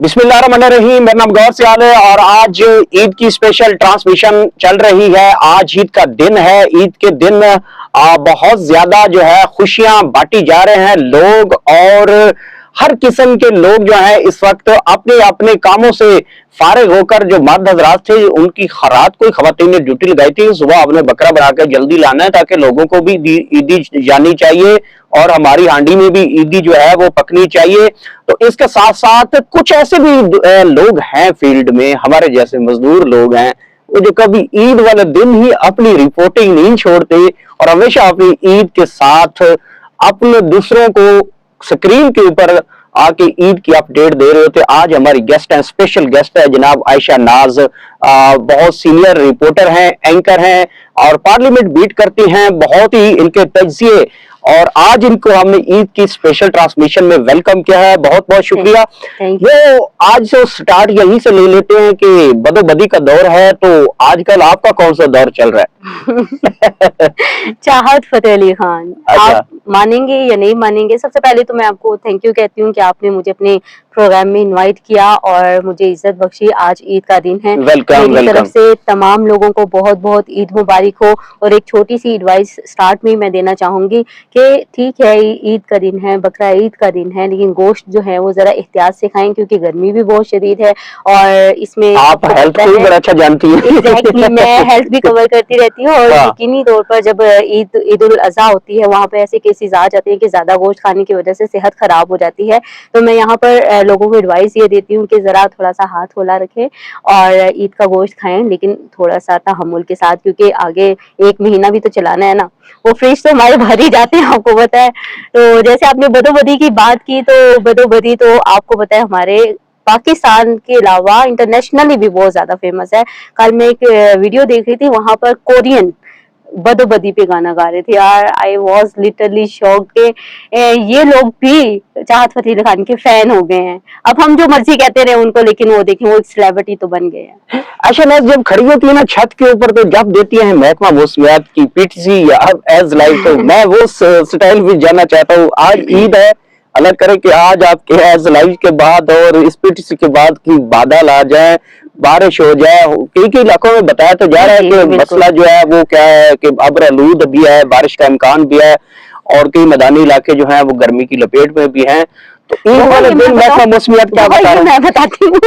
बिस्मिल्लाहिर्रहमानिर्रहीम। मेरा नाम गौर सियाल है और आज ईद की स्पेशल ट्रांसमिशन चल रही है। आज ईद का दिन है। ईद के दिन बहुत ज्यादा जो है खुशियां बांटी जा रहे हैं लोग, और हर किस्म के लोग जो है इस वक्त अपने अपने कामों से फारिग होकर, जो मर्द हजरात थे उनकी रात को खवातीन ने ड्यूटी लगाई थी, सुबह आपने बकरा बनाकर जल्दी लाना है ताकि लोगों को भी ईदी जानी चाहिए और हमारी हांडी में भी ईदी जो है वो पकनी चाहिए। तो इसके साथ साथ कुछ ऐसे भी लोग हैं फील्ड में, हमारे जैसे मजदूर लोग हैं, वो जो कभी ईद वाले दिन ही अपनी रिपोर्टिंग नहीं छोड़ते और हमेशा अपनी ईद के साथ अपने दूसरों को स्क्रीन के ऊपर आके ईद की अपडेट दे रहे होते। आज हमारी गेस्ट है, स्पेशल गेस्ट है जनाब आयशा नाज। बहुत सीनियर रिपोर्टर हैं, एंकर हैं और पार्लियामेंट बीट करती हैं। बहुत ही इनके तजिए, और आज इनको हमने ईद की स्पेशल ट्रांसमिशन में वेलकम किया है। बहुत बहुत शुक्रिया। वो आज से स्टार्ट यहीं से ले लेते हैं कि बदोबदी का दौर है, तो आजकल आपका कौन सा दौर चल रहा है? चाहत फतेह अली खान। अच्छा। आप मानेंगे या नहीं मानेंगे, सबसे पहले तो मैं आपको थैंक यू कहती हूँ कि आपने मुझे अपने प्रोग्राम में इनवाइट किया और मुझे इज्जत बख्शी। आज ईद का दिन है। मेरी तरफ से तमाम लोगों को बहुत बहुत ईद मुबारक हो। और एक छोटी सी एडवाइस स्टार्ट में मैं देना चाहूंगी कि ठीक है ईद का दिन है, बकरा ईद का दिन है, लेकिन गोश्त जो है वो जरा एहतियात से खाएं क्योंकि गर्मी भी बहुत शदीद है। और इसमें आप हेल्थ को बड़ा अच्छा जानती हैं। एग्जैक्टली, मैं हेल्थ भी कवर करती रहती हूँ और यकीनी तौर पर जब ईद उल अज़हा होती है वहाँ पे ऐसे केसेस आ जाते हैं कि ज्यादा गोश्त खाने की वजह से सेहत खराब हो जाती है। तो मैं यहाँ पर लोगों को एडवाइस ये देती हूँ कि जरा थोड़ा सा हाथ होला रखें और ईद का गोश्त खाएं, लेकिन थोड़ा सा तहम्मुल के साथ, क्योंकि आगे एक महीना भी तो चलाना है ना। वो फ्रिज तो हमारे भर ही जाते हैं, आपको पता है। तो जैसे आपने बदोबदी की बात की, तो बदोबदी तो आपको पता है हमारे पाकिस्तान के अलावा इंटरनेशनली भी बहुत ज्यादा फेमस है। कल मैं एक वीडियो देख रही थी, वहां पर कोरियन बदोबदी पे गाना गा रहे थे यार। आई वॉज लिटरली शॉक के ये लोग भी चाहत फतेह अली खान के फैन हो गए हैं। अब हम जो मर्जी कहते रहे उनको, लेकिन वो देखें वो एक सेलिब्रिटी तो बन गए हैं। अच्छा ना, जब खड़ी होती है ना छत के ऊपर, तो जब देती है महकमा मौसमियात की पीटीसी या एज लाइव, तो मैं वो स्टाइल भी जानना चाहता हूँ। आज ईद है, अल्लाह करे कि आज आपके एज लाइव के बाद और इस पीटीसी के बाद की बादल आ जाए, बारिश हो जाए। कई कई इलाकों में बताया तो जा रहा है कि मसला जो है वो क्या है कि अब्र-आलूद भी है, बारिश का इम्कान भी है, और कई मैदानी इलाके जो हैं वो गर्मी की लपेट में भी हैं। तो ईद वाले दिन महकमा मौसमियात क्या बता रहा है? मैं बताती हूँ।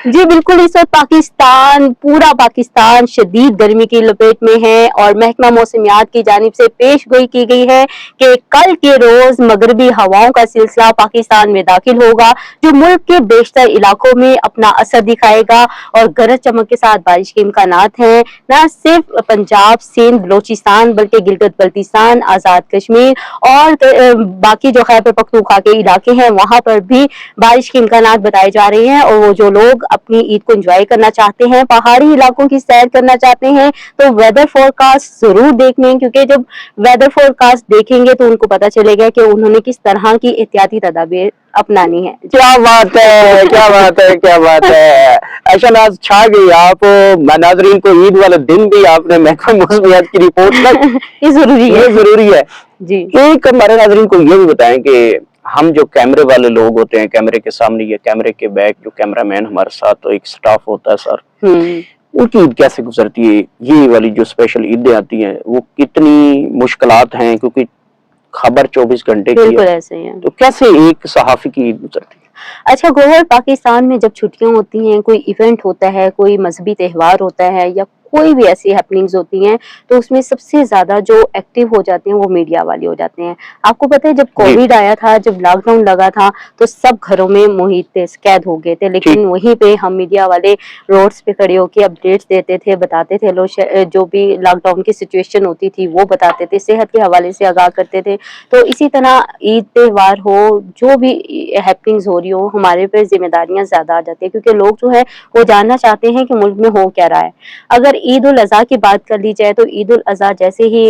जी बिल्कुल, इस वक्त पाकिस्तान, पूरा पाकिस्तान शदीद गर्मी की लपेट में है और महकमा मौसमियात की जानिब से पेश गोई की गई है कि कल के रोज मगरबी हवाओं का सिलसिला पाकिस्तान में दाखिल होगा, जो मुल्क के बेशतर इलाकों में अपना असर दिखाएगा और गरज चमक के साथ बारिश के इम्कानात हैं। न सिर्फ पंजाब, सिंध, बलोचिस्तान, बल्कि गिलगित बल्तिस्तान, आजाद कश्मीर और बाकी जो खैबर पख्तूनख्वा के इलाके हैं वहां पर भी बारिश के इम्कानात बताए जा रहे हैं। और वो जो लोग अपनी ईद को एंजॉय करना चाहते हैं, पहाड़ी इलाकों की सैर करना चाहते हैं, तो वेदर फोरकास्ट जरूर देख लें, क्योंकि जब वेदर फोरकास्ट देखेंगे तो उनको पता चलेगा कि उन्होंने किस तरह की एहतियाती तदाबीर अपनानी है। क्या बात है, क्या बात है, क्या बात है। ऐसा नाज छा गई आप। नाजरीन को ईद वाले दिन भी आपने महकमा मौसमियात की रिपोर्ट तक ये जरूरी है जी। एक हमारे नाजरीन को ये भी बताएं कि हम जो कैमरे वाले लोग होते हैं, कैमरे के सामने या कैमरे के बैक जो कैमरामैन हमारे साथ तो एक स्टाफ होता है सर, उनकी ईद कैसे गुजरती है? ये वाली जो स्पेशल ईदें आती हैं वो कितनी मुश्किलात हैं, क्योंकि खबर 24 घंटे की है, ऐसे ही है। तो कैसे एक सहाफी की ईद गुजरती है? अच्छा गोहर, पाकिस्तान में जब छुट्टियां होती हैं, कोई इवेंट होता है, कोई मजहबी त्योहार होता है या कोई भी ऐसी हैपनिंग्स होती हैं, तो उसमें सबसे ज्यादा जो एक्टिव हो जाते हैं वो मीडिया वाले हो जाते हैं। आपको पता है जब कोविड आया था, जब लॉकडाउन लगा था, तो सब घरों में मुहित थे, कैद हो गए थे, लेकिन वहीं पे हम मीडिया वाले रोड्स पे खड़े होकर अपडेट्स देते थे, बताते थे लोग जो भी लॉकडाउन की सिचुएशन होती थी वो बताते थे, सेहत के हवाले से आगाह करते थे। तो इसी तरह ईद त्योहार हो, जो भी हैपनिंग्स हो रही हो, हमारे पे जिम्मेदारियां ज्यादा आ जाती है, क्योंकि लोग जो है वो जानना चाहते हैं कि मुल्क में हो क्या रहा है। अगर ईद उल अज़हा की बात कर ली जाए, तो ईद उल अज़हा जैसे ही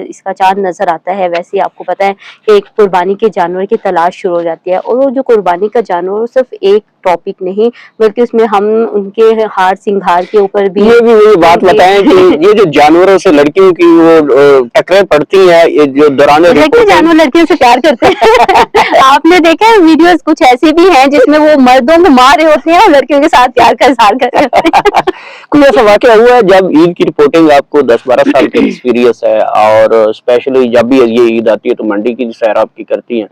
इसका चांद नजर आता है, वैसे ही आपको पता है कि एक कुर्बानी के जानवर की तलाश शुरू हो जाती है। और वो जो कुर्बानी का जानवर सिर्फ एक टॉपिक नहीं, बल्कि उसमें हम उनके हार सिंगार के ऊपर भी ये भी वही बात बताएं कि ये जो जानवरों से लड़कियों की वो टकरें पड़ती हैं, ये जो दौरान लड़के जानवर लड़कियों से प्यार करते हैं। आपने देखा है वीडियोस कुछ ऐसी भी हैं जिसमें वो मर्दों को मार रहे होते हैं और लड़कियों के साथ प्यार का इजहार कर रहे होते हैं। कोई ऐसा वाकया हुआ है जब ईद की रिपोर्टिंग, आपको 10-12 साल का एक्सपीरियंस है और स्पेशली जब भी ये ईद आती है तो मंडी की सैर आपकी करती हैं,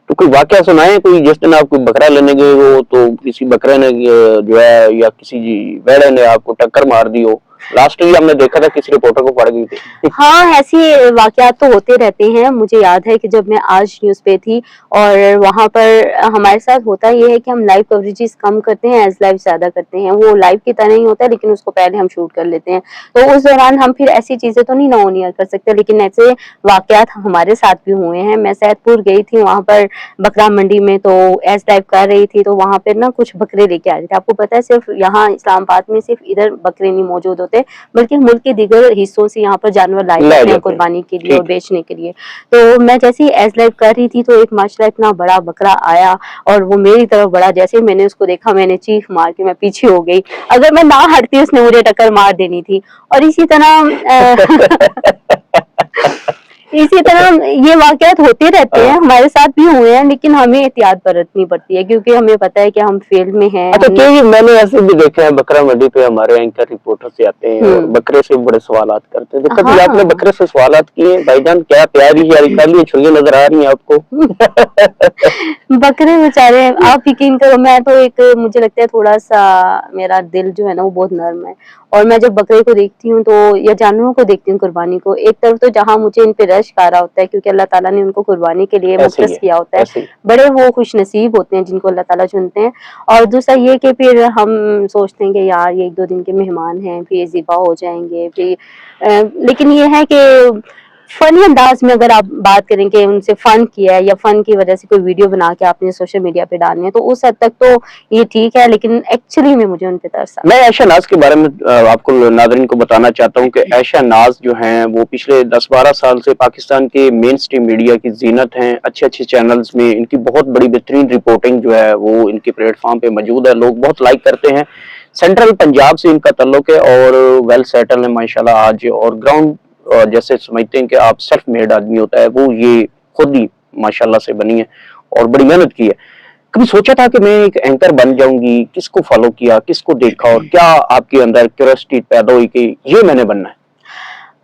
तो कोई वाकया सुनाए, कोई जिस दिन आप कोई बकरा लेने गए हो तो किसी बकरे ने जो है या किसी भेड़े ने आपको टक्कर मार दी हो? लास्ट ईयर हमने देखा था किसी रिपोर्टर को पड़ गई थी। हाँ, ऐसे वाकयात तो होते रहते हैं। मुझे याद है कि जब मैं आज न्यूज़ पे थी और वहाँ पर हमारे साथ होता ये है कि हम लाइव कवरेजेस कम करते हैं, एज लाइव ज्यादा करते हैं। वो लाइव की तरह ही होता है लेकिन उसको पहले हम शूट कर लेते हैं, तो उस दौरान हम फिर ऐसी चीजें तो नहीं ऑन एयर कर सकते, लेकिन ऐसे वाकयात हमारे साथ भी हुए हैं। मैं सैदपुर गई थी, वहाँ पर बकरा मंडी में, तो एज लाइव कर रही थी, तो वहाँ पर ना कुछ बकरे लेके आ रहे थे। आपको पता है सिर्फ यहाँ इस्लामाबाद में सिर्फ इधर बकरे नहीं मौजूद होते, बल्कि मुल्क के दीगर हिस्सों से यहाँ पर जानवर लाए जाते हैं कुर्बानी के लिए और बेचने के लिए। तो मैं जैसे ही एज लाइव कर रही थी तो एक माशाल्लाह इतना बड़ा बकरा आया और वो मेरी तरफ बढ़ा। जैसे ही मैंने उसको देखा, मैंने चीख मार के मैं पीछे हो गई। अगर मैं ना हटती उसने मुझे टक्कर मार देनी थी। और इसी तरह ये वाकयात होते रहते हैं, हमारे साथ भी हुए हैं, लेकिन हमें एहतियात बरतनी पड़ती है क्योंकि हमें पता है कि हम फील्ड में हैं। अच्छा, क्योंकि मैंने ऐसे भी देखा है बकरा मंडी पे हमारे एंकर रिपोर्टर से आते हैं और बकरे से बड़े सवालात करते हैं, तो कभी आपने बकरे से सवालात किए? भाईजान क्या प्यारी यारी कर ली, छुरियां नजर आ रही हैं आपको? बकरे बेचारे, आप यकीन करो, मैं तो मुझे लगता है थोड़ा सा मेरा दिल जो है ना वो बहुत नर्म है, और मैं जब बकरे को देखती हूँ तो या जानवरों को देखती हूँ कुर्बानी को, एक तरफ तो जहाँ मुझे इन पे रश्क आ रहा होता है क्योंकि अल्लाह ताला ने उनको कुर्बानी के लिए मुख्तस किया होता है, बड़े वो खुश नसीब होते हैं जिनको अल्लाह ताला चुनते हैं। और दूसरा ये कि फिर हम सोचते हैं कि यार ये 1-2 दिन के मेहमान हैं, फिर ज़िबा हो जाएंगे, फिर लेकिन ये है कि फनी अंदाज में अगर आप बात करें कि उनसे फन किया है या फन की वजह से कोई वीडियो बना के आपने सोशल मीडिया पे डालनी है, तो उस हद तक तो ये ठीक है, लेकिन एक्चुअली में मुझे उन पे तरस आता है। मैं आयशा नाज के बारे में आपको नाज़रीन को बताना चाहता हूँ कि आयशा नाज जो हैं वो पिछले 10-12 साल से पाकिस्तान के मेन स्ट्रीम मीडिया की जीनत हैं। अच्छे अच्छे चैनल्स में इनकी बहुत बड़ी बेहतरीन रिपोर्टिंग जो है वो इनके प्लेटफॉर्म पे मौजूद है, लोग बहुत लाइक करते हैं। सेंट्रल पंजाब से इनका ताल्लुक है और वेल सेटल है माशाल्लाह आज, और ग्राउंड जैसे समझते हैं कि आप सेल्फ मेड आदमी होता है, वो ये खुद ही माशाल्लाह से बनी है और बड़ी मेहनत की है। कभी सोचा था कि मैं एक एंकर बन जाऊंगी? किसको फॉलो किया, किसको देखा और क्या आपके अंदर क्यूरियोसिटी पैदा हुई कि ये मैंने बनना है?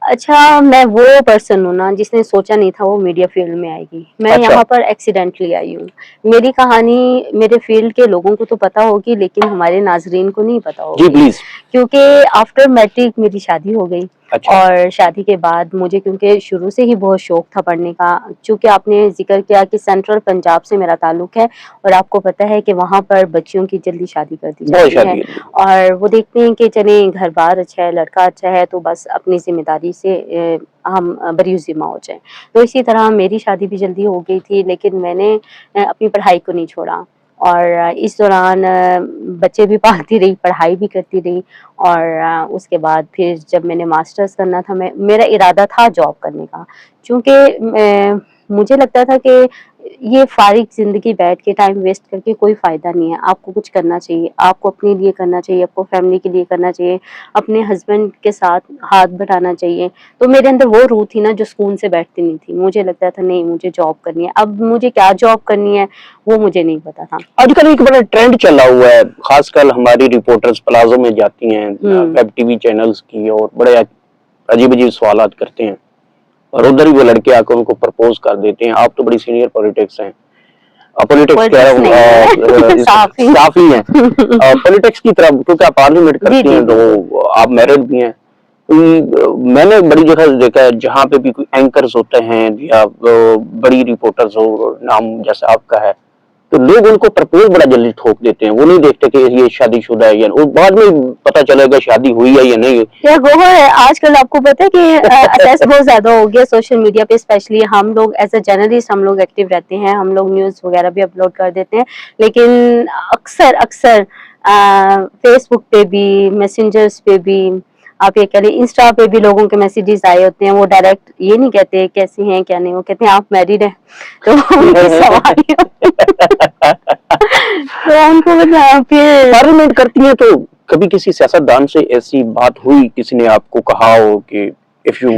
अच्छा, मैं वो पर्सन हूँ ना जिसने सोचा नहीं था वो मीडिया फील्ड में आएगी। मैं यहाँ पर एक्सीडेंटली आई हूँ। मेरी कहानी मेरे फील्ड के लोगों को तो पता होगी, लेकिन हमारे नाजरीन को नहीं पता होगी। जी प्लीज। क्योंकि आफ्टर मैट्रिक मेरी शादी हो गई। अच्छा। और शादी के बाद मुझे क्योंकि शुरू से ही बहुत शौक था पढ़ने का, चूंकि आपने जिक्र किया कि सेंट्रल पंजाब से मेरा ताल्लुक है और आपको पता है कि वहाँ पर बच्चियों की जल्दी शादी कर दी जाती है और वो देखते हैं कि चले घर बार अच्छा है, लड़का अच्छा है, तो बस अपनी जिम्मेदारी से हम बरी ज़िम्मा हो जाए। तो इसी तरह मेरी शादी भी जल्दी हो गई थी, लेकिन मैंने अपनी पढ़ाई को नहीं छोड़ा और इस दौरान बच्चे भी पालती रही, पढ़ाई भी करती रही और उसके बाद फिर जब मैंने मास्टर्स करना था, मेरा इरादा था जॉब करने का, क्योंकि मुझे लगता था कि ये फारिग जिंदगी बैठ के टाइम वेस्ट करके कोई फायदा नहीं है। आपको कुछ करना चाहिए, आपको अपने लिए करना चाहिए, आपको फैमिली के लिए करना चाहिए, अपने हस्बैंड के साथ हाथ बढ़ाना चाहिए। तो मेरे अंदर वो रूह थी ना जो सुकून से बैठती नहीं थी। मुझे लगता था नहीं, मुझे जॉब करनी है। अब मुझे क्या जॉब करनी है वो मुझे नहीं पता था। आजकल एक बड़ा ट्रेंड चला हुआ है, खासकर हमारी रिपोर्टर्स प्लाजो में जाती हैं वेब टीवी चैनल्स की और बड़े अजीब अजीब सवालात करते हैं और उधर ही वो लड़के आकर उनको प्रपोज कर देते हैं। आप तो बड़ी सीनियर पॉलिटिक्स हैं, पॉलिटिक्स काफी हैं पॉलिटिक्स की तरफ, क्योंकि आप पार्लियामेंट करती हैं तो आप मैरिड भी हैं। मैंने बड़ी जगह देखा है जहाँ पे भी कोई एंकर्स होते हैं या बड़ी रिपोर्टर्स हो, नाम जैसे आपका है, तो लोग उनको प्रपोज बड़ा जल्दी ठोक देते हैं। वो नहीं देखते कि ये शादीशुदा है या बाद में पता चलेगा शादी हुई है या नहीं। या गोहर है, आजकल आपको पता है कि एक्सेस बहुत ज्यादा हो गया सोशल मीडिया पे, स्पेशली हम लोग एज अ जर्नलिस्ट हम लोग एक्टिव रहते हैं, हम लोग न्यूज वगैरह भी अपलोड कर देते हैं, लेकिन अक्सर फेसबुक पे भी, मैसेंजर्स पे भी, आप ये कह रहे इंस्टा पे भी लोगों के मैसेजेस आए होते हैं। वो डायरेक्ट ये नहीं कहते कैसी हैं क्या नहीं, वो कहते हैं आप मैरिड हैं, तो तो उनको फिर पार्लियामेंट करती हैं तो कभी किसी सियासतदान से ऐसी बात हुई, किसी ने आपको कहा हो कि if you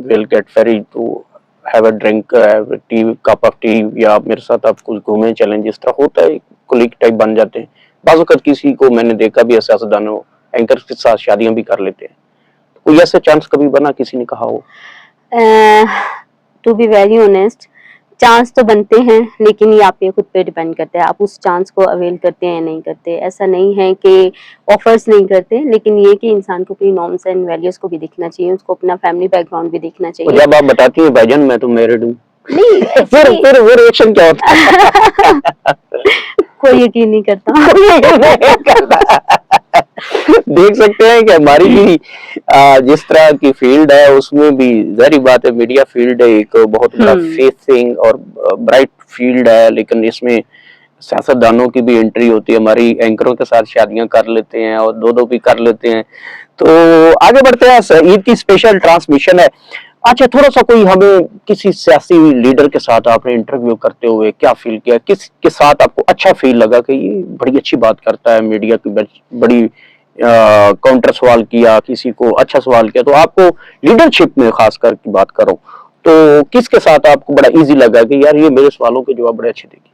will get free to have a drink, have a tea, cup of tea, या मेरे साथ आप कुछ घूमे चलें, जिस तरह होता है कोलीग टाइप बन जाते हैं। बाज़ वक़्त किसी को मैंने देखा भी है, सियासतदानों एंकर के साथ शादियां भी कर लेते हैं। कोई ऐसा चांस कभी बना, किसी ने कहा हो? To be very honest, chance तो बनते हैं, लेकिन ये आप पे खुद पे डिपेंड करता है, आप उस चांस को अवेल करते हैं या नहीं करते। ऐसा नहीं है कि ऑफर्स नहीं करते, लेकिन ये कि इंसान को अपनी नॉर्म्स एंड वैल्यूज को भी देखना चाहिए, उसको अपना फैमिली बैकग्राउंड भी देखना और चाहिए। जब आप बताती हैं भाईजान मैं तो मैरिड हूँ, नहीं फिर वो रिएक्शन क्या होता है? कोई यकीन नहीं करता। देख सकते हैं कि हमारी भी जिस तरह की फील्ड है उसमें भी जाहिर बात है, मीडिया फील्ड है एक बहुत बड़ा फेसिंग और ब्राइट फील्ड है, लेकिन इसमें सियासतदानों की भी एंट्री होती है। हमारी एंकरों के साथ शादियां कर लेते हैं और दो भी कर लेते हैं। तो आगे बढ़ते हैं, ईद की स्पेशल ट्रांसमिशन है। अच्छा, थोड़ा सा कोई हमें किसी सियासी लीडर के साथ आपने इंटरव्यू करते हुए क्या फील किया, किस के साथ आपको अच्छा फील लगा कि ये बड़ी अच्छी बात करता है, मीडिया की बड़ी काउंटर सवाल किया, किसी को अच्छा सवाल किया? तो आपको लीडरशिप में खास कर की बात करो तो किसके साथ आपको बड़ा इजी लगा कि यार ये मेरे सवालों के जवाब बड़े अच्छे देंगे?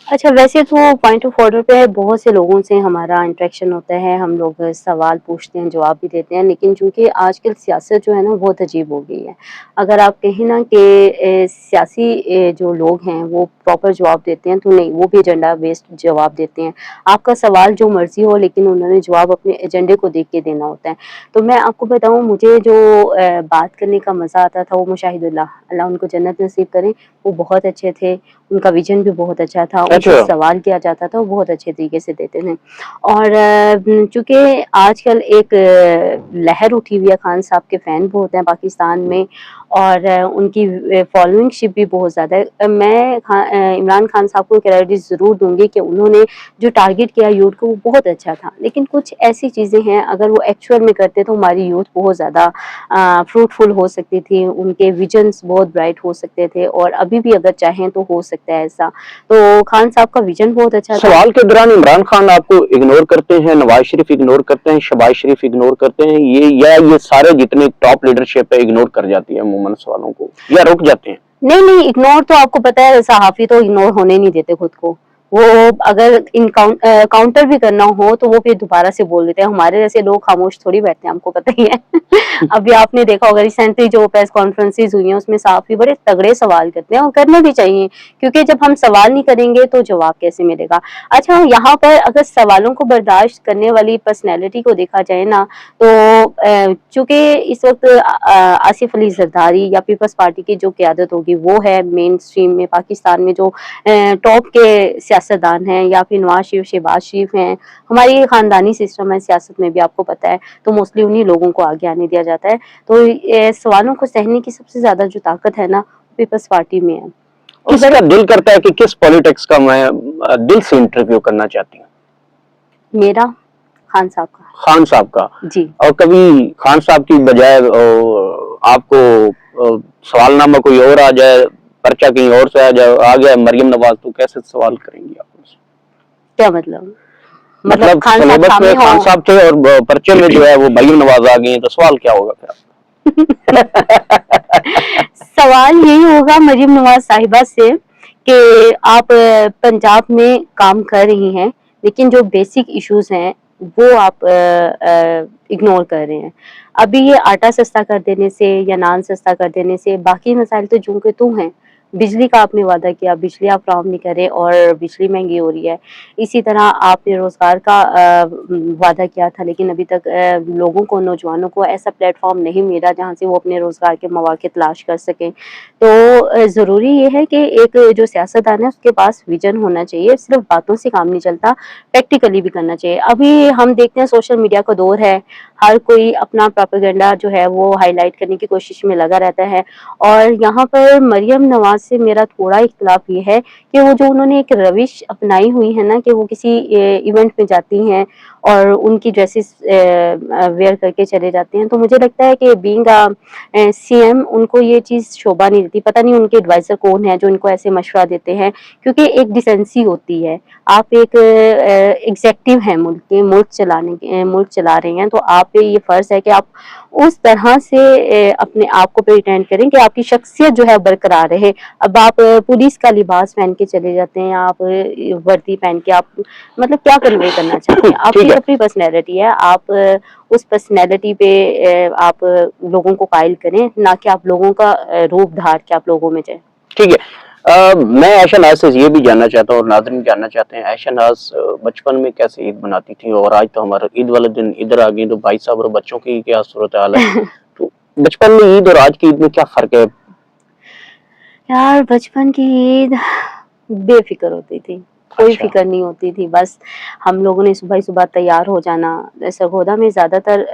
अच्छा, वैसे तो पॉइंट ऑफ ऑर्डर पे बहुत से लोगों से हमारा इंटरेक्शन होता है, हम लोग सवाल पूछते हैं, जवाब भी देते हैं, लेकिन चूंकि आजकल सियासत जो है ना बहुत अजीब हो गई है। अगर आप कहें ना कि सियासी जो लोग हैं वो प्रॉपर जवाब देते हैं, तो नहीं, वो भी एजेंडा बेस्ड जवाब देते हैं। आपका सवाल जो मर्जी हो, लेकिन उन्होंने जवाब अपने एजेंडे को देख के देना होता है। तो मैं आपको बताऊं, मुझे जो बात करने का मजा आता था वो मुशाहिदुल्लाह, अल्लाह उनको जन्नत नसीब करें, वो बहुत अच्छे थे, उनका विजन भी बहुत अच्छा था, उनसे सवाल किया जाता था वो बहुत अच्छे तरीके से देते थे। और चूंकि आजकल एक लहर उठी हुई है, खान साहब के फैन बहुत हैं पाकिस्तान में, और उनकी फॉलोइंगशिप भी बहुत ज़्यादा है। मैं इमरान खान साहब को क्रेडिट ज़रूर दूंगी कि उन्होंने जो टारगेट किया यूथ को वो बहुत अच्छा था, लेकिन कुछ ऐसी चीज़ें हैं अगर वो एक्चुअल में करते तो हमारी यूथ बहुत ज़्यादा फ्रूटफुल हो सकती थी, उनके विजन्स बहुत ब्राइट हो सकते थे, और अभी भी अगर चाहें तो हो सकता है ऐसा। तो खान साहब का विजन बहुत अच्छा था। सवाल के दौरान इमरान खान आपको इग्नोर करते हैं, नवाज शरीफ इग्नोर करते हैं, शहबाज शरीफ इग्नोर करते हैं, ये सारे जितने टॉप लीडरशिप है इग्नोर कर जाती है अमूमन सवालों को, या रुक जाते हैं? नहीं, इग्नोर तो आपको पता है, सहाफी तो इग्नोर होने नहीं देते खुद को। वो अगर काउंटर भी करना हो तो वो फिर दोबारा से बोल देते हैं। हमारे जैसे लोग खामोश थोड़ी बैठते हैं, हमको पता ही है। अभी आपने देखा होगा रिसेंटली जो प्रेस कॉन्फ्रेंसेस हुई हैं उसमें सहाफी बड़े तगड़े सवाल करते हैं, और करने भी चाहिए, क्योंकि जब हम सवाल नहीं करेंगे तो जवाब कैसे मिलेगा। अच्छा, यहाँ पर अगर सवालों को बर्दाश्त करने वाली पर्सनैलिटी को देखा जाए ना, तो चूंकि इस वक्त आसिफ अली जरदारी या पीपल्स पार्टी की जो क़यादत होगी वो है मेन स्ट्रीम में, पाकिस्तान में जो टॉप के सियासतदान हैं, या फिर नवाज शरीफ, शहबाज शरीफ हैं, हमारी खानदानी सिस्टम है सियासत में भी, आपको पता है, तो मोस्टली उन्हीं लोगों को आगे आने दिया जाता है। तो सवालों को सहने की सबसे ज्यादा जो ताकत है ना, पीपल्स पार्टी में है। किसका दिल करता है कि किस पॉलिटिक्स का मैं दिल से इंटरव्यू करना चाहती हूँ? मेरा खान साहब का। खान साहब का जी। और कभी खान साहब की बजाय आपको सवालनामा कोई और आ जाए, पर्चा कहीं और से आ गया मरियम नवाज, तो कैसे सवाल करेंगी आप उनसे? क्या मतलब खान साहब थे और पर्चे में जो है वो मरियम नवाज आ गई, तो सवाल क्या होगा फिर? सवाल यही होगा मरियम नवाज साहिबा से कि आप पंजाब में काम कर रही हैं, लेकिन जो बेसिक इश्यूज हैं वो आप इग्नोर कर रहे हैं। अभी ये आटा सस्ता कर देने से या नान सस्ता कर देने से बाकी मसाइल तो जूं के तू हैं। बिजली का आपने वादा किया, बिजली आप फराहम नहीं कर रहे और बिजली महंगी हो रही है। इसी तरह आपने रोजगार का वादा किया था, लेकिन अभी तक लोगों को, नौजवानों को ऐसा प्लेटफॉर्म नहीं मिला जहाँ से वो अपने रोजगार के मौके तलाश कर सकें। तो ज़रूरी ये है कि एक जो सियासतदान है उसके पास विजन होना चाहिए, सिर्फ बातों से काम नहीं चलता, प्रैक्टिकली भी करना चाहिए। अभी हम देखते हैं सोशल मीडिया का दौर है, हर कोई अपना प्रोपेगेंडा जो है वो हाईलाइट करने की कोशिश में लगा रहता है, और यहाँ पर मरियम नवाज سے میرا تھوڑا اختلاف یہ ہے کہ وہ جو انہوں نے ایک روش اپنائی ہوئی ہے نا کہ وہ کسی ایونٹ میں جاتی ہیں اور ان کی ڈریسز ویئر کر کے چلے جاتے ہیں، تو مجھے لگتا ہے کہ بینگ سی ایم ان کو یہ چیز شوبھا نہیں دیتی. پتہ نہیں ان کے ایڈوائزر کون ہے جو ان کو ایسے مشورہ دیتے ہیں، کیونکہ ایک ڈیسنسی ہوتی ہے. آپ ایک ایگزیکٹو ہیں ملک کے، ملک چلا رہے ہیں، تو آپ پہ یہ فرض ہے کہ آپ اس طرح سے اپنے آپ کو پریٹینڈ کریں کہ آپ کی شخصیت جو ہے برقرار رہے. اب آپ پولیس کا لباس پہن کے چلے جاتے ہیں، آپ وردی پہن کے، آپ مطلب کیا کنوے کرنا چاہتے ہیں؟ آپ ٹھیک کی ہے اپنی پرسنالٹی ہے، آپ اس پرسنالٹی پہ آپ لوگوں کو قائل کریں، نہ کہ آپ لوگوں کا روپ دھار کے آپ لوگوں میں جائیں. ٹھیک ہے. میں عائشہ ناز سے یہ بھی جاننا چاہتا ہوں اور ناظرین جاننا چاہتے ہیں، عائشہ ناز بچپن میں کیسے عید مناتی تھی، اور آج تو ہمارا عید والے دن ادھر آ گئی، تو بھائی صاحب اور بچوں کی کیا صورتحال ہے؟ تو بچپن میں عید اور آج کی عید میں کیا فرق ہے؟ یار بچپن کی عید بے فکر ہوتی تھی، کوئی اچھا. فکر نہیں ہوتی تھی. بس ہم لوگوں نے صبح صبح تیار ہو جانا. سرگودا میں زیادہ تر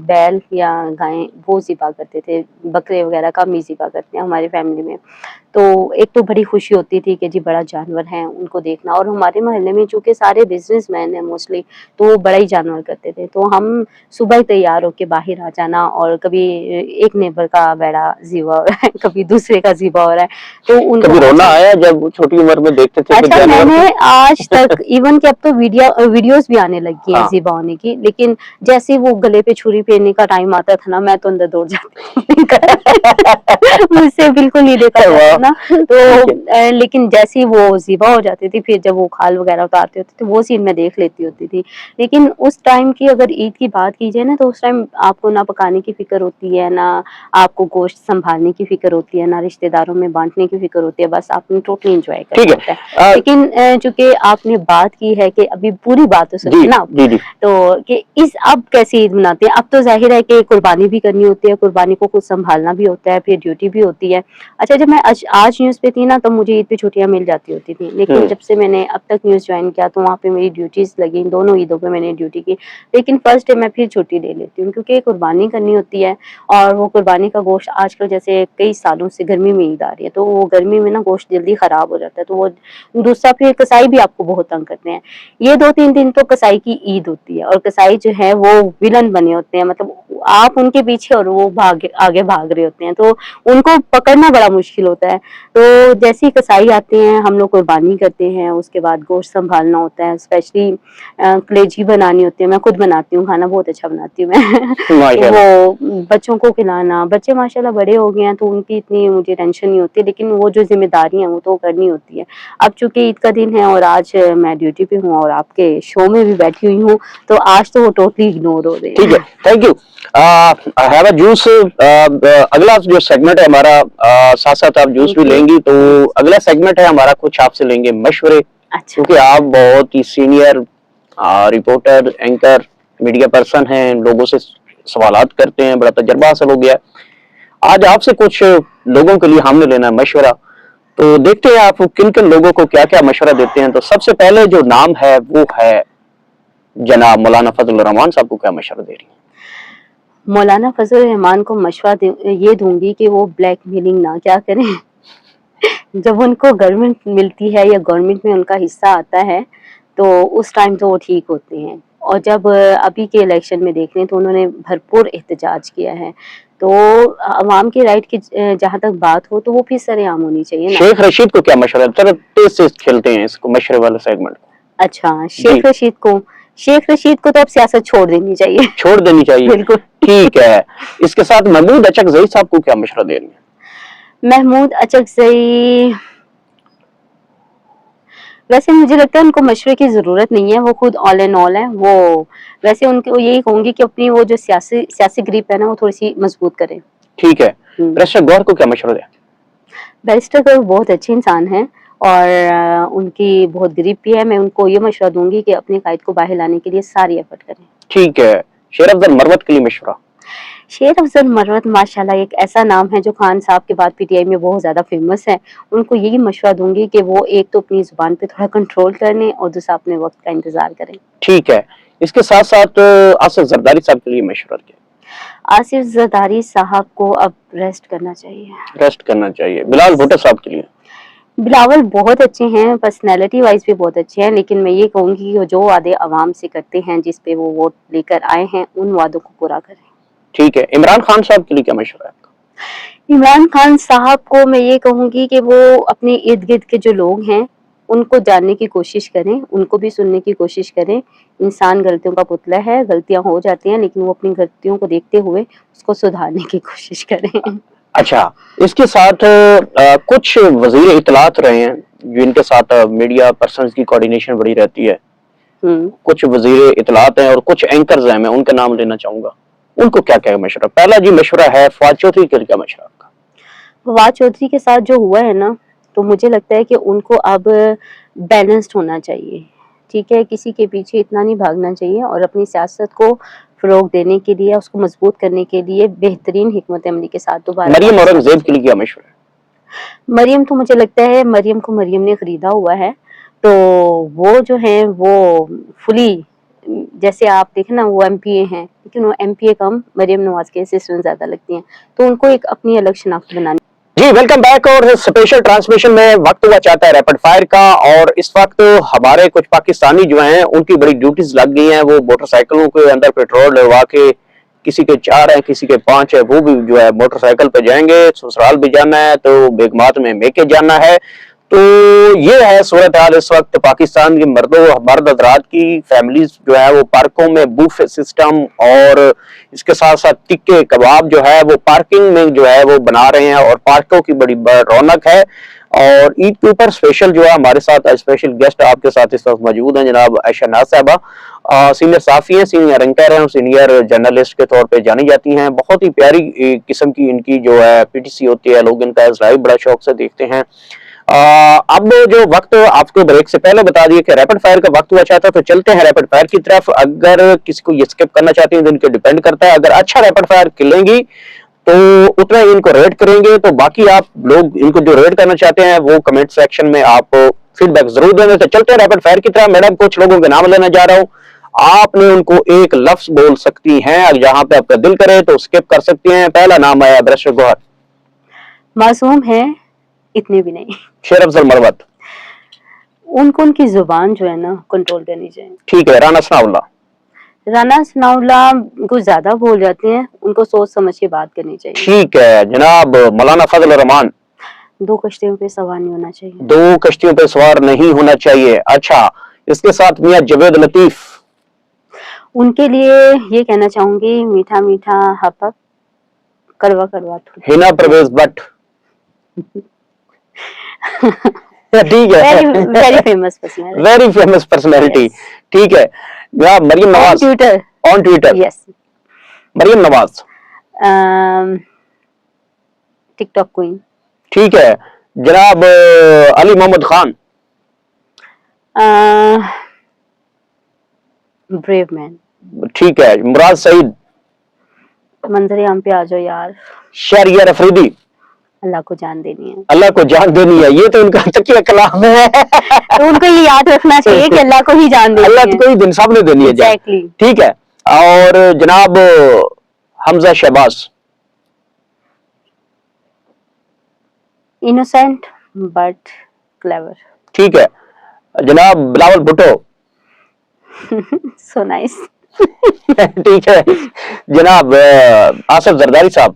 بیل یا گائیں وہ ذبح کرتے تھے، بکرے وغیرہ کم ہی ذبح کرتے ہیں ہماری فیملی میں. تو ایک تو بڑی خوشی ہوتی تھی کہ جی بڑا جانور ہے ان کو دیکھنا، اور ہمارے محلے میں چونکہ سارے بزنس مین ہیں موسٹلی، تو وہ بڑا ہی جانور کرتے تھے. تو ہم صبح ہی تیار ہو کے باہر آ جانا، اور کبھی ایک نیبر کا بیڑا ذبح ہو رہا ہے، کبھی دوسرے کا ذبح ہو رہا ہے، تو ان کو کبھی رونا اچھا. آیا جب چھوٹی عمر میں دیکھتے تھے کہ اچھا میں جانور نے کو؟ آج تک ایون کہ اب تو ویڈیوز بھی آنے لگی ہیں ہاں. ذبح ہونے کی، لیکن جیسے وہ گلے پہ چھری پھیرنے کا ٹائم آتا تھا نا، میں تو اندر دوڑ جاتی مجھ سے بالکل نہیں دیکھا جاتا نا. تو ٹھیک ہے. لیکن جیسی وہ ذبح ہو جاتی تھی، پھر جب وہ کھال وغیرہ اتارتے ہوتے تھے وہ سین میں دیکھ لیتی ہوتی تھی. لیکن اس ٹائم کی اگر عید کی بات کی جائے نا، تو اس ٹائم آپ کو نہ پکانے کی فکر ہوتی ہے، نہ آپ کو گوشت سنبھالنے کی فکر ہوتی ہے، نہ رشتہ داروں میں بانٹنے کی فکر ہوتی ہے. بس آپ نے ٹوٹلی انجوائے ٹھیک کرنا ہے. ہوتا ہے. لیکن چونکہ آپ نے بات کی ہے کہ ابھی پوری بات تو جی سنیے نا آپ، جی جی. تو کہ اب کیسی عید مناتے ہیں؟ اب تو ظاہر ہے کہ قربانی بھی کرنی ہوتی ہے، قربانی کو کچھ سنبھالنا بھی ہوتا ہے، پھر ڈیوٹی بھی ہوتی ہے. اچھا جب میں آج نیوز پہ تھی نا، تو مجھے عید پہ چھٹیاں مل جاتی ہوتی تھی، لیکن جب سے میں نے اب تک نیوز جوائن کیا تو وہاں پہ میری ڈیوٹیز لگی، دونوں عیدوں پہ میں نے ڈیوٹی کی. لیکن فرسٹ ڈے میں پھر چھٹی لے لیتی ہوں، کیونکہ قربانی کرنی ہوتی ہے. اور وہ قربانی کا گوشت آج کل جیسے کئی سالوں سے گرمی میں عید آ رہی ہے، تو وہ گرمی میں نا گوشت جلدی خراب ہو جاتا ہے. تو وہ دوسرا پھر کسائی بھی آپ کو بہت تنگ کرتے ہیں. یہ 2-3 دن تو کسائی کی عید ہوتی ہے، اور کسائی جو ہے وہ ولن بنے ہوتے ہیں، مطلب آپ ان کے پیچھے اور وہ آگے بھاگ رہے ہوتے ہیں، تو ان کو پکڑنا بڑا مشکل ہوتا ہے. تو جیسی کسائی آتے ہیں ہم لوگ قربانی کرتے ہیں، اس کے بعد گوشت سنبھالنا ہوتا ہے، اسپیشلی کلیجی بنانی ہوتی ہے. میں خود بناتی ہوں کھانا، بہت اچھا بناتی ہوں میں. ماشاء اللہ. وہ بچوں کو کھلانا، بچے ماشاءاللہ بڑے ہو گئے ہیں تو ان کی اتنی مجھے ٹینشن نہیں ہوتی، لیکن وہ جو ذمہ داری ہیں وہ تو کرنی ہوتی ہے. اب چونکہ عید کا دن ہے اور آج میں ڈیوٹی پہ ہوں اور آپ کے شو میں بھی بیٹھی ہوئی ہوں، تو آج تو وہ ٹوٹلی اگنور ہو رہے ٹھیک ہے. ہیں. Thank you. Have a juice. اگلا جو سیگمنٹ ہے ہمارا، ساتھ ساتھ آپ جوس بھی تھینک یو. لیں گی، تو اگلا سیگمنٹ ہے ہمارا کچھ آپ سے لیں گے مشورے، اچھا کیونکہ آپ بہت ہی senior reporter, anchor, media person ہیں، لوگوں سے سوالات کرتے ہیں، بڑا تجربہ حاصل ہو گیا ہے. آج آپ سے کچھ لوگوں کے لیے ہم نے لینا ہے مشورہ، تو دیکھتے ہیں آپ کن کن لوگوں کو کیا کیا مشورہ دیتے ہیں. تو سب سے پہلے جو نام ہے وہ ہے جناب مولانا فضل الرحمان صاحب. کو کیا مشورہ دے رہی ہیں؟ مولانا فضل الرحمان کو مشورہ یہ دوں گی کہ وہ بلیک میلنگ نہ کیا کریں. جب ان کو گورنمنٹ ملتی ہے یا گورنمنٹ میں ان کا حصہ آتا ہے تو اس ٹائم تو وہ ٹھیک ہوتے ہیں. اور جب ابھی کے الیکشن میں دیکھ لیں تو انہوں نے بھرپور احتجاج کیا ہے. تو عوام کی رائٹ کی جہاں تک بات ہو تو وہ پھر سرے عام ہونی چاہیے نا. شیخ رشید کو کیا مشورہ؟ چلو تیز سے کھیلتے ہیں اس کو مشورے والے سیگمنٹ کو. اچھا جی. شیخ رشید کو تو اب سیاست چھوڑ دینی چاہیے. چھوڑ دینی چاہیے. بالکل. ٹھیک ہے. اس کے ساتھ محمود اچکزئی صاحب کو کیا مشورہ دے رہی ہیں؟ محمود اچکزئی ویسے مجھے لگتا ہے ان کو مشورے کی ضرورت نہیں ہے، وہ خود آل اینڈ آل ہے. وہ ویسے ان کو یہی کہوں گی کہ اپنی وہ جو سیاسی گریپ ہے نا وہ تھوڑی سی مضبوط کریں. ٹھیک ہے. بیرسٹر گوہر کو کیا مشورہ دیں؟ بیرسٹر گوہر بہت اچھے انسان ہیں اور ان کی بہت گریپ بھی ہے. میں ان کو یہ مشورہ دوں گی کہ اپنے قائد کو باہر لانے کے لیے ساری ایفرٹ کریں. ٹھیک ہے. شیر افضل مروت کے لیے مشورہ؟ شیر افضل مروت ماشاءاللہ ایک ایسا نام ہے جو خان صاحب کے بعد پی ٹی آئی میں بہت زیادہ فیمس ہے. ان کو یہی مشورہ دوں گی کہ وہ ایک تو اپنی زبان پہ تھوڑا کنٹرول کر لیں اور دوسرا اپنے وقت کا انتظار کریں. ٹھیک ہے. اس کے ساتھ ساتھ آصف زرداری صاحب کے لیے مشورہ کیا؟ آصف زرداری صاحب کو اب ریسٹ کرنا چاہیے. ریسٹ کرنا چاہیے. بلال بھٹو صاحب کے لیے بلاول بہت اچھے ہیں, پرسنالٹی وائز بھی بہت اچھے ہیں, لیکن میں یہ کہوں گی کہ جو وعدے عوام سے کرتے ہیں, جس پہ وہ ووٹ لے کر آئے ہیں, ان وعدوں کو پورا کریں. ٹھیک ہے. عمران خان صاحب کے لیے کیا مشورہ ہے آپ کا؟ عمران خان صاحب کو میں یہ کہوں گی کہ وہ اپنے ارد گرد کے جو لوگ ہیں ان کو جاننے کی کوشش کریں, ان کو بھی سننے کی کوشش کریں. انسان غلطیوں کا پتلا ہے, غلطیاں ہو جاتی ہیں, لیکن وہ اپنی غلطیوں کو دیکھتے ہوئے اس کو سدھارنے کی کوشش کریں. اچھا, اس کے ساتھ کچھ وزیر اطلاعات رہے ہیں جن کے ساتھ میڈیا پرسنز کی کوارڈینیشن بڑی رہتی ہے. کچھ وزیر اطلاعات ہیں اور کچھ اینکرز ہیں, میں ان کا نام لینا چاہوں گا. ان کو کیا کیا مشورہ؟ پہلا جی مشورہ ہے فواد چودھری کے لیے کیا مشورہ آپ کا؟ فواد چودھری کے ساتھ جو ہوا ہے نا, تو مجھے لگتا ہے کہ ان کو اب بیلنسڈ ہونا چاہیے. ٹھیک ہے, کسی کے پیچھے اتنا نہیں بھاگنا چاہیے, اور اپنی سیاست کو فروغ دینے کے لیے, اس کو مضبوط کرنے کے لیے بہترین حکمت عملی کے ساتھ دوبارہ. مریم اورنگزیب کے لیے کیا مشورہ ہے؟ مریم تو مجھے لگتا ہے مریم کو مریم نے خریدا ہوا ہے, تو وہ جو ہیں وہ فلی, جیسے آپ دیکھیں نا وہ ایم پی اے ہیں, لیکن وہ ایم پی اے کم مریم نواز کے اسسٹنٹ زیادہ لگتی ہیں, تو ان کو ایک اپنی الگ شناخت بنانی. جی ویلکم بیک. اور اسپیشل ٹرانسمیشن میں وقت ہوا چاہتا ہے ریپڈ فائر کا, اور اس وقت ہمارے کچھ پاکستانی جو ہیں ان کی بڑی ڈیوٹیز لگ گئی ہیں. وہ موٹر سائیکلوں کے اندر پیٹرول ڈلوا کے, کسی کے 4 ہیں کسی کے 5 ہیں, وہ بھی جو ہے موٹر سائیکل پہ جائیں گے. سسرال بھی جانا ہے تو بیگمات میں میکے جانا ہے. تو یہ ہے صورتحال اس وقت پاکستان کی مرد حضرات کی. فیملیز جو ہے وہ پارکوں میں بوفے سسٹم اور اس کے ساتھ ساتھ ٹکے کباب جو ہے وہ پارکنگ میں جو ہے وہ بنا رہے ہیں, اور پارکوں کی بڑی رونق ہے. اور عید کے اوپر اسپیشل جو ہے ہمارے ساتھ اسپیشل گیسٹ آپ کے ساتھ اس وقت موجود ہیں, جناب عائشہ ناز صاحبہ. سینئر صحافی ہیں, سینئر اینکر ہیں, سینئر جرنلسٹ کے طور پہ جانی جاتی ہیں. بہت ہی پیاری قسم کی ان کی جو ہے پی ٹی سی ہوتی ہے, لوگ ان کا لائیو بڑا شوق سے دیکھتے ہیں. اب جو وقت آپ کو بریک سے پہلے بتا دیے کہ ریپڈ فائر کا وقت ہوا چاہتا ہے, تو چلتے ہیں ریپڈ فائر کی طرف. اگر کسی کو یہ سکپ کرنا چاہتے ہیں تو ان کے ڈیپینڈ کرتا ہے. اگر اچھا ریپڈ فائر کھلیں گی تو اتنا ہی ان کو ریٹ کریں گے, تو باقی آپ لوگ ان کو جو ریٹ کرنا چاہتے ہیں وہ کمنٹ سیکشن میں آپ فیڈ بیک ضرور دیں گے. تو چلتے ہیں ریپڈ فائر کی طرف. میڈم کچھ لوگوں کے نام لینا جا رہا ہوں, آپ نے ان کو ایک لفظ بول سکتی ہیں, جہاں پہ آپ کا دل کرے تو سکپ کر سکتی ہیں. پہلا نام آیا برش گوہر. معصوم ہے, اتنے بھی نہیں. شیر افضل مروت. ان کو ان کی زبان جو ہے نا کنٹرول کرنی چاہیے. ٹھیک ہے. رانا ثناء اللہ. رانا ثناء اللہ کچھ زیادہ بول جاتے ہیں, ان کو سوچ سمجھ کے بات کرنی چاہیے. ٹھیک ہے. جناب مولانا فضل الرحمان. 2 کشتیوں پہ سوار نہیں ہونا چاہیے. 2 کشتیوں پہ سوار نہیں ہونا چاہیے. اچھا, اس کے ساتھ میاں جاوید لطیف. ان کے لیے یہ کہنا چاہوں گی, میٹھا میٹھا حق کڑوا کڑوا. ہینا پرویز بٹ. ٹھیک ہے. Very famous personality. ٹھیک ہے. Maryam Nawaz. On Twitter. Yes. Maryam Nawaz. TikTok queen. ٹھیک ہے. جناب علی محمد خان. بریو مین. ٹھیک ہے. مراد سعید. منظر عام پہ آ جاؤ یار. شہریار افریدی. اللہ کو جان دینی ہے. اللہ کو جان دینی ہے, یہ تو ان کا تقیہ کلام ہے. تو ان کو یہ یاد رکھنا چاہیے کہ اللہ کو ہی جان دینی ہے. اللہ کو ہی دن سب نے دینی ہے جان. ٹھیک ہے. اور جناب Hamza Shahbaz. Innocent but clever. ٹھیک ہے. جناب بلاول بھٹو. So nice. ٹھیک ہے. جناب آصف زرداری صاحب.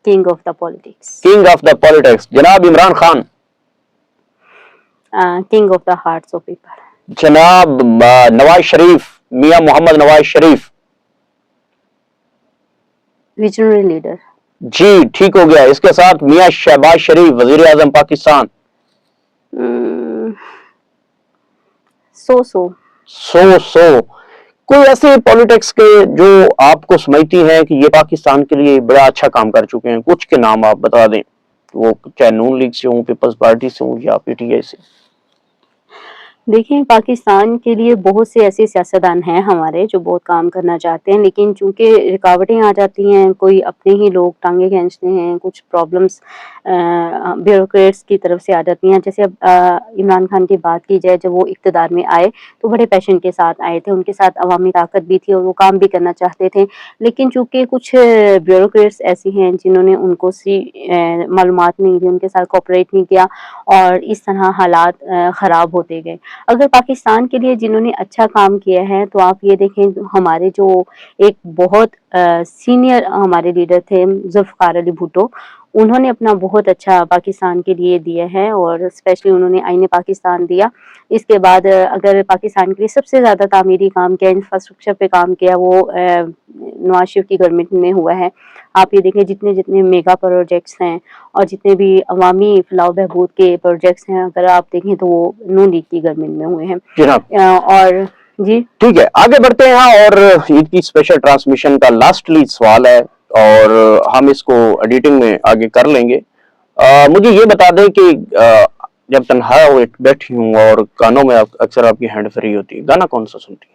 King of the politics. King of the politics. جناب Imran Khan. King of the hearts of people. جناب نواز شریف, میاں محمد نواز شریف. Visionary leader. جی ٹھیک ہو گیا. اس کے ساتھ میاں شہباز شریف, وزیر اعظم پاکستان. سو کوئی ایسے پالیٹکس کے جو آپ کو سمجھتی ہیں کہ یہ پاکستان کے لیے بڑا اچھا کام کر چکے ہیں, کچھ کے نام آپ بتا دیں. وہ چاہے نون لیگ سے ہوں, پیپلز پارٹی سے ہوں, یا پی ٹی آئی سے. دیکھیں پاکستان کے لیے بہت سے ایسے سیاستدان ہیں ہمارے جو بہت کام کرنا چاہتے ہیں، لیکن چونکہ رکاوٹیں آ جاتی ہیں، کوئی اپنے ہی لوگ ٹانگیں کھینچتے ہیں، کچھ پرابلمس بیوروکریٹس کی طرف سے آ جاتی ہیں. جیسے اب عمران خان کی بات کی جائے، جب وہ اقتدار میں آئے تو بڑے پیشن کے ساتھ آئے تھے، ان کے ساتھ عوامی طاقت بھی تھی اور وہ کام بھی کرنا چاہتے تھے. لیکن چونکہ کچھ بیوروکریٹس ایسی ہیں جنہوں نے ان کو معلومات نہیں دی، ان کے ساتھ کوپریٹ نہیں کیا، اور اس طرح حالات خراب ہوتے گئے. اگر پاکستان کے لیے جنہوں نے اچھا کام کیا ہے تو آپ یہ دیکھیں، ہمارے جو ایک بہت سینئر ہمارے لیڈر تھے ذوالفقار علی بھٹو، انہوں نے اپنا بہت اچھا پاکستان کے لیے دیا ہے، اور اسپیشلی انہوں نے آئین پاکستان دیا. اس کے بعد اگر پاکستان کے لیے سب سے زیادہ تعمیری کام کیا، انفراسٹرکچر پہ کام کیا، وہ نواز شریف کی گورنمنٹ میں ہوا ہے. آپ یہ دیکھیں جتنے میگا پروجیکٹس ہیں اور جتنے بھی عوامی فلاح و بہبود کے پروجیکٹس ہیں، اگر آپ دیکھیں تو وہ نون لیگ کی گورنمنٹ میں ہوئے ہیں. جناب اور جی ٹھیک ہے، آگے بڑھتے ہیں اور عید کی اسپیشل ٹرانسمیشن کا لاسٹلی سوال ہے اور ہم اس کو ایڈیٹنگ میں آگے کر لیں گے. مجھے یہ بتا دیں کہ جب تنہا بیٹھی ہوں اور کانوں میں اکثر آپ کی ہینڈ فری ہوتی ہے، گانا کون سا سنتی ہیں؟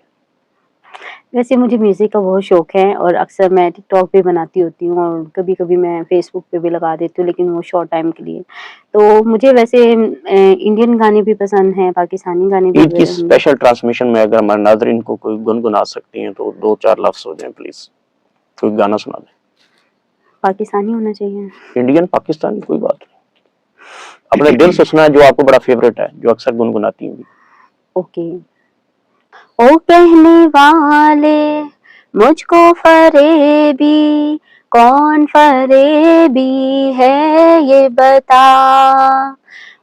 ویسے مجھے میوزک کا بہت شوق ہے، اور اکثر میں ٹک ٹاک بھی بناتی ہوتی ہوں، اور کبھی کبھی میں فیس بک پہ بھی لگا دیتی ہوں، لیکن وہ شارٹ ٹائم کے لیے. تو مجھے ویسے انڈین گانے بھی پسند ہیں، پاکستانی گانے بھی عید کی پسند ہیں. اسپیشل ٹرانسمیشن میں اگر ہمارے ناظرین کو کوئی گنگنا سکتی ہیں تو 2-4 لفظ ہو جائیں پلیز، کوئی گانا سنا دیں. پاکستانی ہونا چاہیے. انڈین پاکستانی کوئی بات نہیں، اپنے دل سے سنا جو آپ کو بڑا فیوریٹ ہے، جو اکثر گنگناتی ہیں. اوکے. او کہنے والے مجھ کو فریبی، کون فریبی ہے یہ بتا،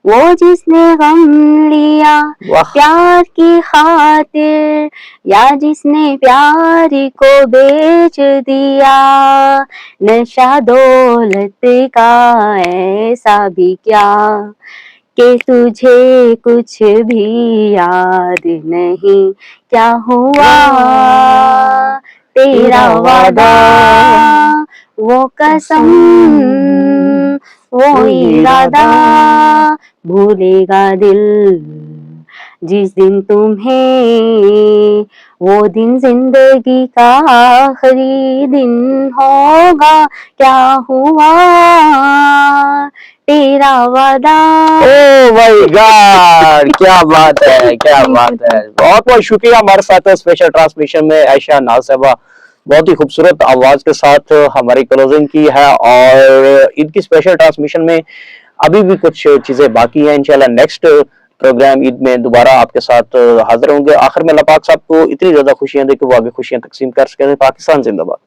وہ جس نے غم لیا واہ، پیار کی خاطر، یا جس نے پیار کو بیچ دیا، نشہ دولت کا ایسا بھی کیا کہ تجھے کچھ بھی یاد نہیں، کیا ہوا تیرا وعدہ، وہ قسم وہ ارادہ، بھولے گا دل جس دن تمہیں، وہ دن زندگی کا آخری دن ہوگا، کیا ہوا تیرا وعدہ. او مائی گاڈ، کیا بات ہے، کیا بات ہے. بہت بہت شکریہ ہمارے ساتھ اسپیشل ٹرانسمیشن میں عائشہ ناز صاحبہ بہت ہی خوبصورت آواز کے ساتھ ہماری کلوزنگ کی ہے. اور عید کی اسپیشل ٹرانسمیشن میں ابھی بھی کچھ چیزیں باقی ہیں. انشاءاللہ نیکسٹ پروگرام عید میں دوبارہ آپ کے ساتھ حاضر ہوں گے. آخر میں اللہ پاک صاحب کو اتنی زیادہ خوشیاں دے کہ وہ آگے خوشیاں تقسیم کر سکیں. پاکستان زندہ باد.